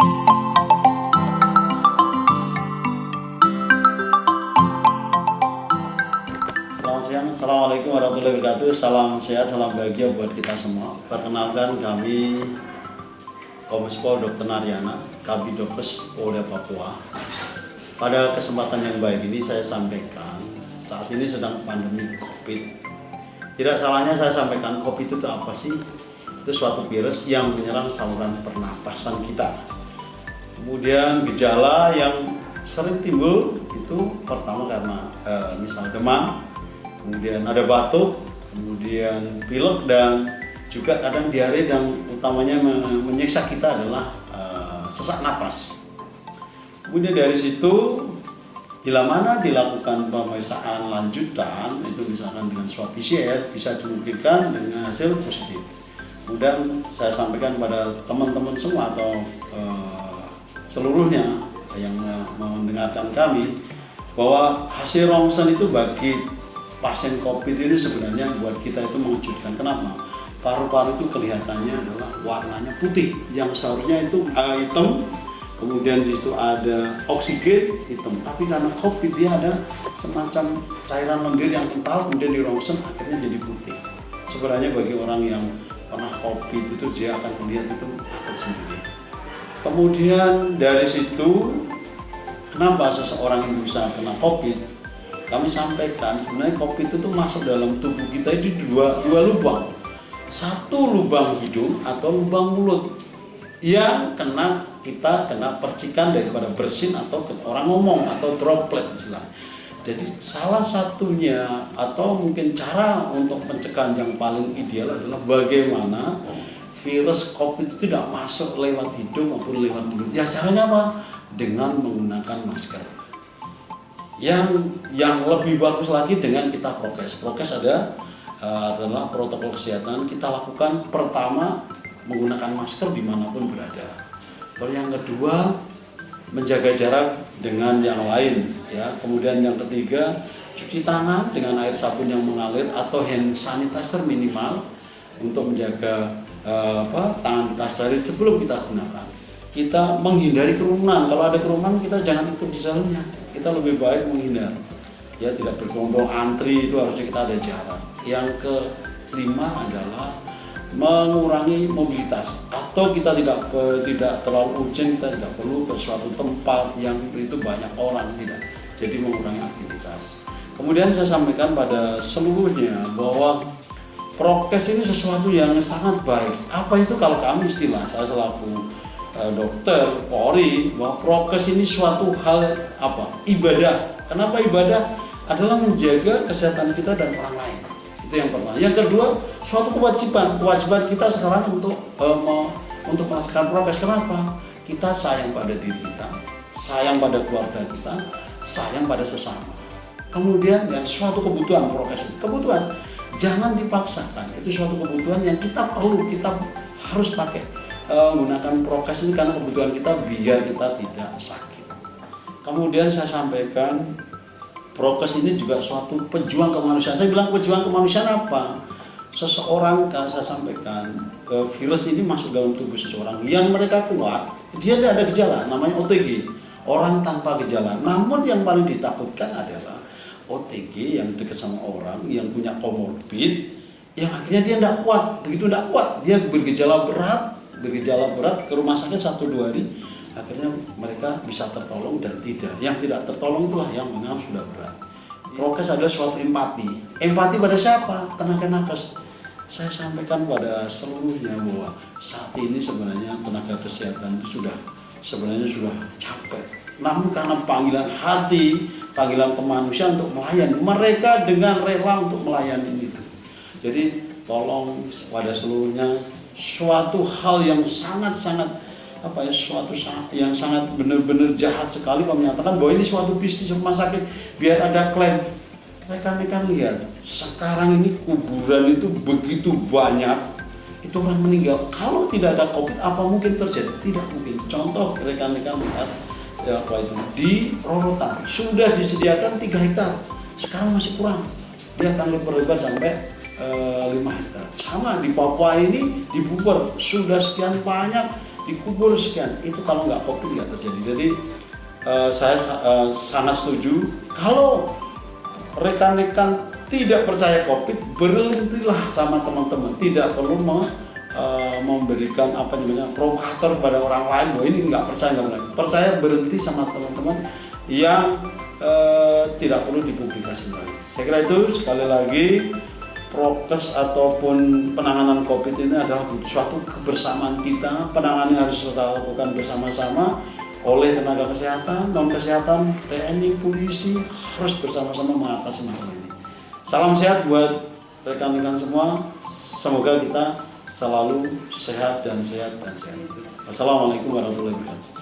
Selamat siang, Assalamualaikum warahmatullahi wabarakatuh. Salam sehat, salam bahagia buat kita semua. Perkenalkan kami Kombes Pol Dr. Naryana, Kabidokes Polda Papua. Pada kesempatan yang baik ini saya sampaikan, saat ini sedang pandemi COVID. Tidak salahnya saya sampaikan COVID itu apa sih? Itu suatu virus yang menyerang saluran pernapasan kita. Kemudian gejala yang sering timbul itu pertama karena misal demam, kemudian ada batuk, kemudian pilek, dan juga kadang diare, dan utamanya menyiksa kita adalah sesak napas. Kemudian dari situ bila mana dilakukan pemeriksaan lanjutan, itu misalkan dengan swab PCR, bisa dimungkinkan dengan hasil positif. Kemudian saya sampaikan pada teman-teman semua atau seluruhnya yang mendengarkan kami, bahwa hasil rongsen itu bagi pasien COVID ini sebenarnya buat kita itu mengejutkan. Kenapa? Paru-paru itu kelihatannya adalah warnanya putih, yang seharusnya itu hitam, kemudian di situ ada oksigen hitam, tapi karena COVID dia ada semacam cairan lendir yang kental, kemudian di rongsen akhirnya jadi putih. Sebenarnya bagi orang yang pernah COVID itu dia akan melihat itu takut sendiri. Kemudian dari situ, kenapa seseorang itu bisa kena COVID? Kami sampaikan sebenarnya COVID itu masuk dalam tubuh kita itu dua lubang. Satu lubang hidung atau lubang mulut yang kita kena percikan daripada bersin atau orang ngomong atau droplet istilah. Jadi salah satunya atau mungkin cara untuk pencegahan yang paling ideal adalah bagaimana virus COVID itu tidak masuk lewat hidung maupun lewat mulut. Ya caranya apa? Dengan menggunakan masker. Yang lebih bagus lagi dengan kita prokes. Prokes adalah protokol kesehatan kita lakukan. Pertama, menggunakan masker dimanapun berada. Lalu yang kedua, menjaga jarak dengan yang lain. Ya. Kemudian yang ketiga, cuci tangan dengan air sabun yang mengalir atau hand sanitizer minimal untuk menjaga tangan kita steril sebelum kita gunakan. Kita menghindari kerumunan. Kalau ada kerumunan kita jangan ikut di dalamnya. Kita lebih baik menghindar. Ya, tidak berkelompok antri, itu harusnya kita ada jarak. Yang kelima adalah mengurangi mobilitas, atau kita tidak terlalu urgent, kita tidak perlu ke suatu tempat yang itu banyak orang, tidak. Jadi mengurangi aktivitas. Kemudian saya sampaikan pada seluruhnya bahwa prokes ini sesuatu yang sangat baik. Apa itu kalau kami istilah saya selaku dokter Polri, bahwa prokes ini suatu hal ibadah. Kenapa ibadah? Adalah menjaga kesehatan kita dan orang lain. Itu yang pertama. Yang kedua, suatu kewajiban kita sekarang untuk melaksanakan prokes. Kenapa? Kita sayang pada diri kita, sayang pada keluarga kita, sayang pada sesama. Kemudian yang suatu kebutuhan prokes itu kebutuhan. Jangan dipaksakan, itu suatu kebutuhan yang kita perlu, kita harus pakai menggunakan prokes ini karena kebutuhan kita biar kita tidak sakit. Kemudian saya sampaikan prokes ini juga suatu pejuang kemanusiaan. Saya bilang pejuang kemanusiaan apa? Seseorang, saya sampaikan virus ini masuk dalam tubuh seseorang yang mereka kuat, dia tidak ada gejala, namanya OTG, orang tanpa gejala. Namun yang paling ditakutkan adalah OTG yang dekat sama orang yang punya komorbid, yang akhirnya dia tidak kuat. Begitu tidak kuat, dia bergejala berat ke rumah sakit 1-2 hari, akhirnya mereka bisa tertolong dan tidak. Yang tidak tertolong itulah yang memang sudah berat. Prokes adalah suatu empati. Empati pada siapa? Tenaga nakes. Saya sampaikan pada seluruhnya bahwa saat ini sebenarnya tenaga kesehatan itu sudah capek. Namun karena panggilan hati, panggilan kemanusiaan untuk melayani, mereka dengan rela untuk melayani itu. Jadi tolong pada seluruhnya, suatu hal yang sangat-sangat yang sangat benar-benar jahat sekali kalau menyatakan bahwa ini suatu bisnis rumah sakit biar ada klaim. Rekan-rekan lihat, sekarang ini kuburan itu begitu banyak, itu orang meninggal. Kalau tidak ada COVID, apa mungkin terjadi? Tidak mungkin. Contoh rekan-rekan lihat, di Rorotan sudah disediakan 3 hektar, sekarang masih kurang. Dia akan lebar-lebar sampai 5 hektar. Sama di Papua ini, di Buber sudah sekian banyak dikubur sekian, itu kalau nggak COVID nggak terjadi. Jadi saya sangat setuju kalau rekan-rekan tidak percaya COVID, berhentilah sama teman-teman, tidak perlu memberikan provokator kepada orang lain bahwa ini nggak percaya, percaya, berhenti sama teman-teman yang tidak perlu dipublikasi lagi. Saya kira itu. Sekali lagi, prokes ataupun penanganan COVID ini adalah suatu kebersamaan kita. Penanganan harus kita lakukan bersama-sama oleh tenaga kesehatan, non kesehatan, TNI, polisi, harus bersama-sama mengatasi masalah ini. Salam sehat buat rekan-rekan semua. Semoga kita selalu sehat dan sehat dan sehat. Wassalamualaikum warahmatullahi wabarakatuh.